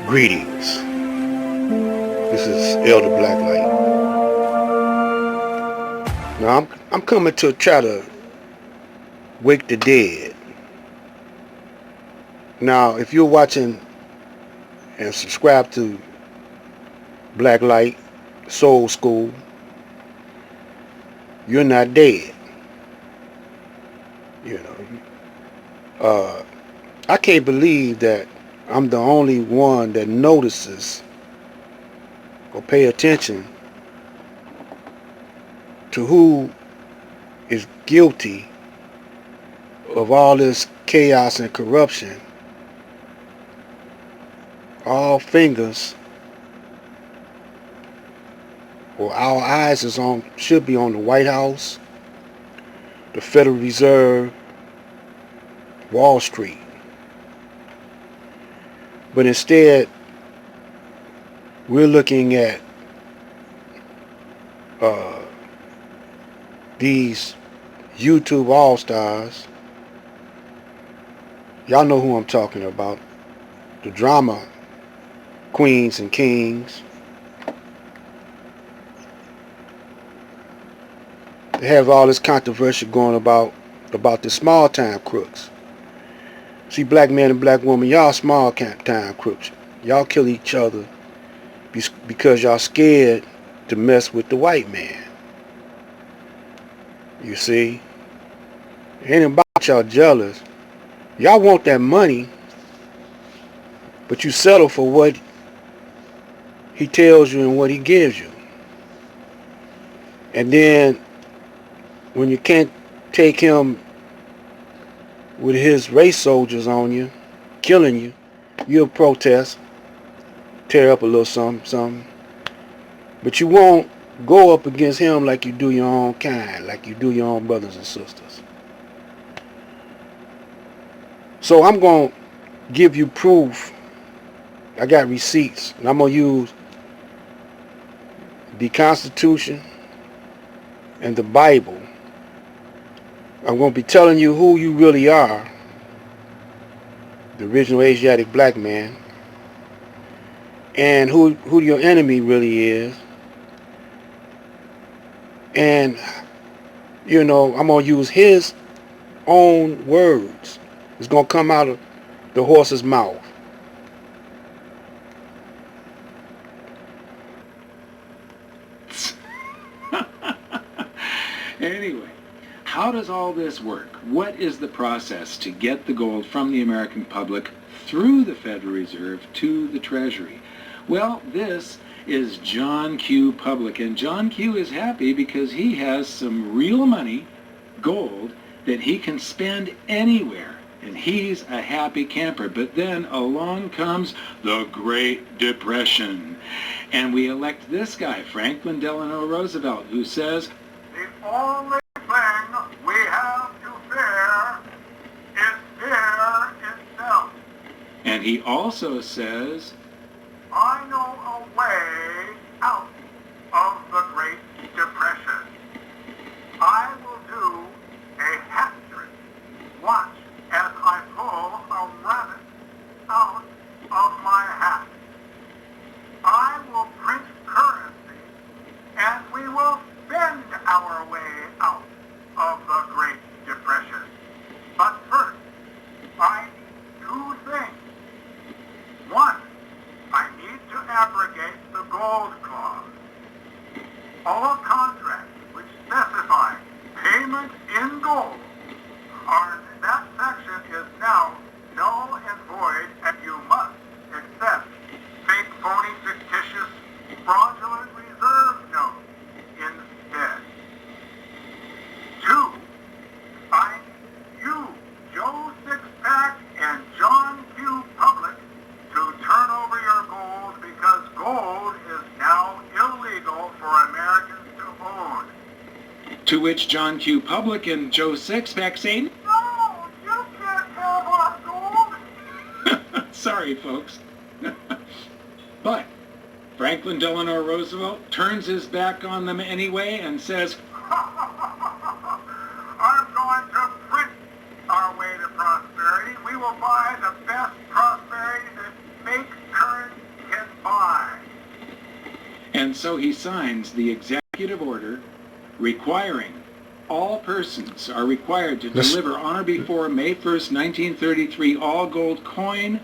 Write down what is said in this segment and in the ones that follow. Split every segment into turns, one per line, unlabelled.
Greetings. This is Elder Blacklight. Now I'm coming to try to wake the dead. Now, if you're watching and subscribe to Blacklight Soul School, you're not dead. You know, I can't believe that I'm the only one that notices or pay attention to who is guilty of all this chaos and corruption. All fingers, or our eyes should be on the White House, the Federal Reserve, Wall Street. But instead, we're looking at these YouTube all-stars. Y'all know who I'm talking about. The drama queens and kings. They have all this controversy going about the small time crooks. See, black man and black woman, y'all small time crooks. Y'all kill each other because y'all scared to mess with the white man. You see? It ain't about y'all jealous. Y'all want that money, but you settle for what he tells you and what he gives you. And then when you can't take him with his race soldiers on you, killing you, you'll protest, tear up a little something. But you won't go up against him like you do your own kind, like you do your own brothers and sisters. So I'm going to give you proof. I got receipts, and I'm going to use the Constitution and the Bible. I'm going to be telling you who you really are, the original Asiatic black man, and who your enemy really is. And, you know, I'm going to use his own words. It's going to come out of the horse's mouth.
Anyway, how does all this work? What is the process to get the gold from the American public through the Federal Reserve to the Treasury? Well, this is John Q. Public, and John Q. is happy because he has some real money, gold, that he can spend anywhere. And he's a happy camper. But then along comes the Great Depression. And we elect this guy, Franklin Delano Roosevelt, who says,
"The only thing we have to fear is fear itself."
and he also says,
"I know a way out of the Great Depression. I will do a hat trick. Watch as I pull a rabbit out of my hat. I will print currency, and we will spend our way out of the Great Depression. But first, I need two things. One, I need to abrogate the gold clause. All contracts which specify payment in gold that section is now null and void, and you must accept fake, phony, fictitious, fraudulent reserve notes instead. Two, I need you, Joe Sixpack and John Q. Public, to turn over your gold because gold is now illegal for Americans to own."
to which John Q. Public and Joe Sixpack say,
"No, you can't have our gold."
sorry, folks. But Franklin Delano Roosevelt turns his back on them anyway and says,
"I'm going to print our way to prosperity. We will buy the best prosperity that make currents get by.
And so he signs the executive order requiring all persons are required to deliver on or before May 1st, 1933, all gold coin,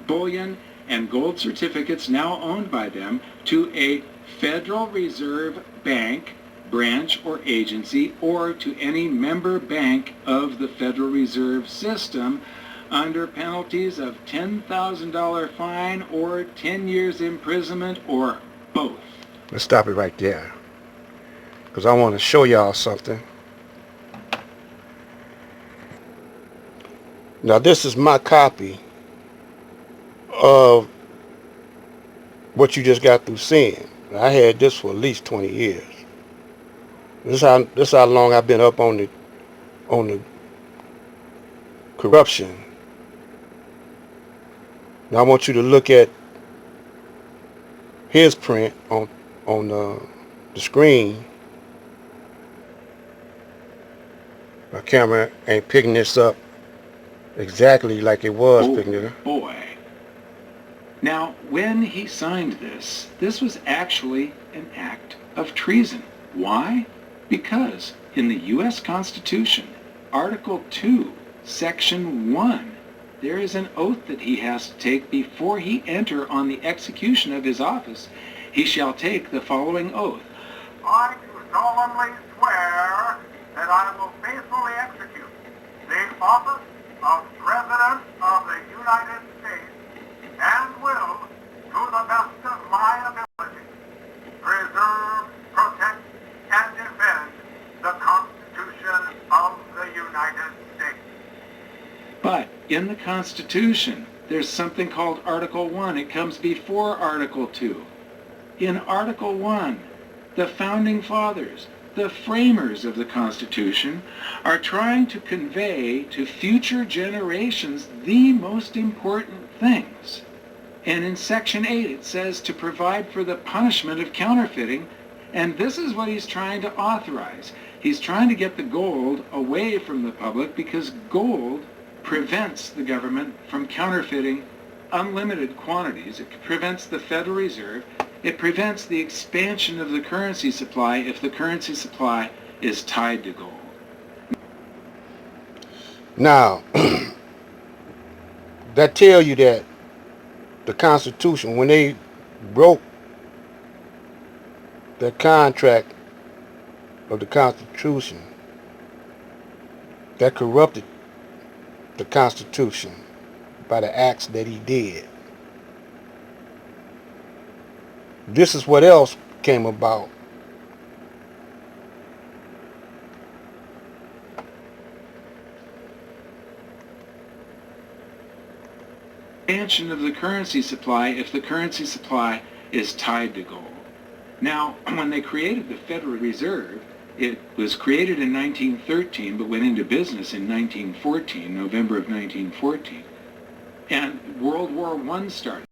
bullion, and gold certificates now owned by them to a Federal Reserve Bank, branch, or agency, or to any member bank of the Federal Reserve System under penalties of $10,000 fine or 10 years imprisonment or both.
Let's stop it right there, because I want to show y'all something. Now this is my copy of what you just got through seeing. I had this for at least 20 years. This is how long I've been up on the corruption. Now I want you to look at his print on the screen. My camera ain't picking this up exactly like it was picking it up.
Boy. Now, when he signed this was actually an act of treason. Why? Because in the U.S. Constitution, Article 2, Section 1, there is an oath that he has to take before he enter on the execution of his office. He shall take the following oath.
I do solemnly swear that I will faithfully execute the office of President of the United States and will, to the best of my ability, preserve, protect, and defend the Constitution of the United States.
But in the Constitution, there's something called Article 1. It comes before Article 2. In Article 1, the Founding Fathers, the framers of the Constitution, are trying to convey to future generations the most important things. And in Section 8, it says to provide for the punishment of counterfeiting, and this is what he's trying to authorize. He's trying to get the gold away from the public because gold prevents the government from counterfeiting unlimited quantities. It prevents the Federal Reserve. It prevents the expansion of the currency supply if the currency supply is tied to gold.
Now, that tell you that the Constitution, when they broke the contract of the Constitution, that corrupted the Constitution by the acts that he did. This is what else came about.
Expansion of the currency supply if the currency supply is tied to gold. Now, when they created the Federal Reserve, it was created in 1913 but went into business in 1914, November of 1914. And World War I started.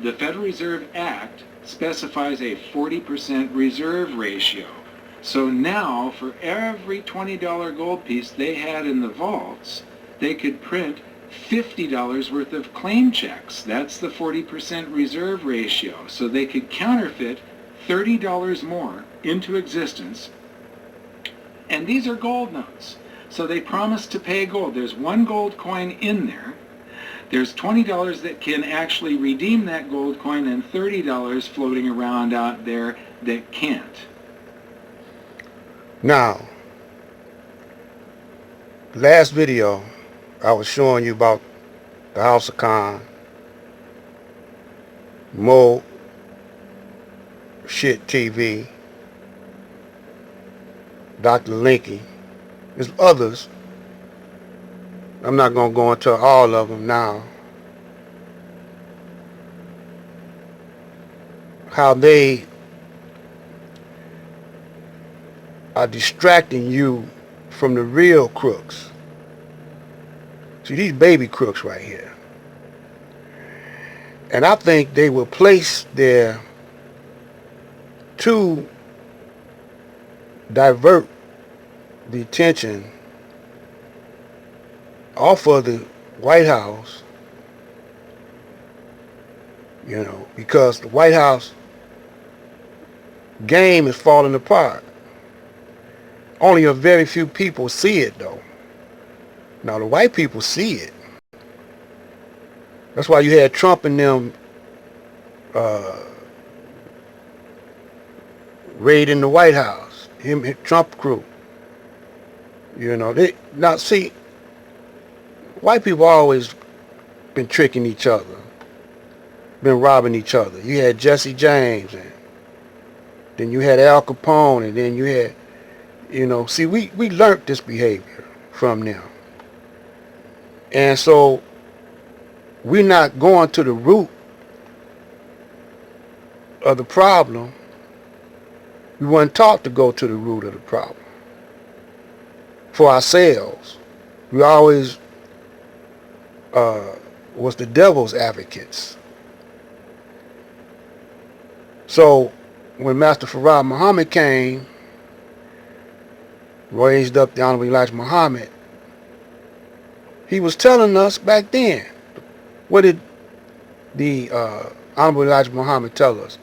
The Federal Reserve Act specifies a 40% reserve ratio. So now, for every $20 gold piece they had in the vaults, they could print $50 worth of claim checks. That's the 40% reserve ratio. So they could counterfeit $30 more into existence. And these are gold notes. So they promised to pay gold. There's one gold coin in there. There's $20 that can actually redeem that gold coin and $30 floating around out there that can't.
Now, last video, I was showing you about the House of Khan, Mo Shit TV, Dr. Linky. There's others. I'm not going to go into all of them now. How they are distracting you from the real crooks. See, these baby crooks right here. And I think they were placed there to divert the attention off of the White House because the White House game is falling apart. Only a very few people see it, though. Now, the white people see it. That's why you had Trump and them raiding the White House. Trump crew. Now see, white people always been tricking each other, been robbing each other. You had Jesse James, and then you had Al Capone, and then you had, see, we learned this behavior from them. And so we're not going to the root of the problem. We weren't taught to go to the root of the problem for ourselves. We always was the devil's advocates. So when Master Farad Muhammad came, raised up the Honorable Elijah Muhammad, he was telling us back then. What did the Honorable Elijah Muhammad tell us?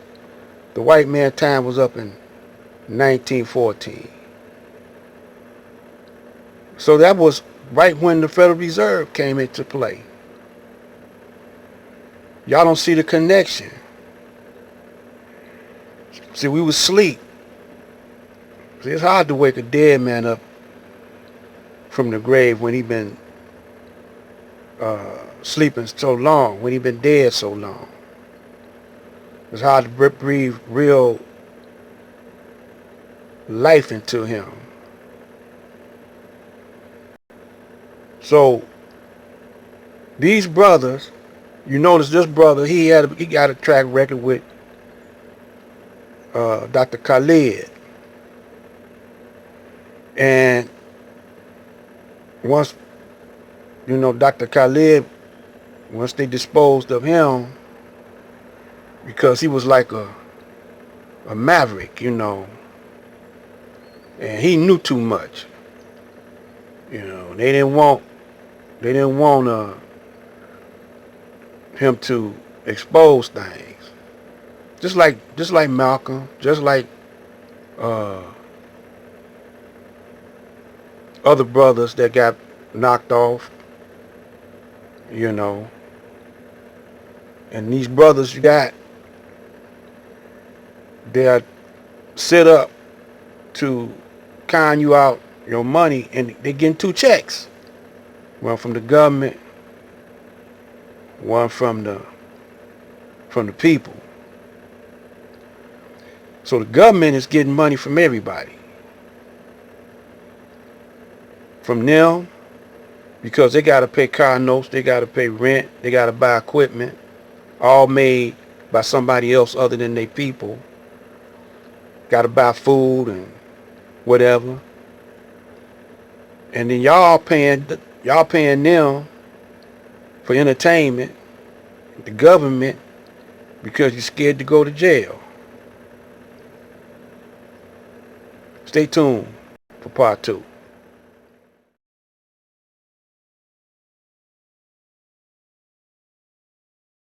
The white man time was up in 1914. So that was right when the Federal Reserve came into play. Y'all don't see the connection. See, we was asleep. See, it's hard to wake a dead man up from the grave when he been sleeping so long, when he been dead so long. It's hard to breathe real life into him. So these brothers, you notice this brother, he got a track record with Dr. Khalid. And once, Dr. Khalid, once they disposed of him, because he was like a maverick, and he knew too much. They didn't want him to expose things. Just like Malcolm, just like other brothers that got knocked off, and these brothers they're set up to con you out your money, and they're getting 2 checks. One from the government, one from the people. So the government is getting money from everybody. From them, because they got to pay car notes, they got to pay rent, they got to buy equipment, all made by somebody else other than their people. Got to buy food and whatever. And then y'all paying them for entertainment, the government, because you're scared to go to jail. Stay tuned for part 2.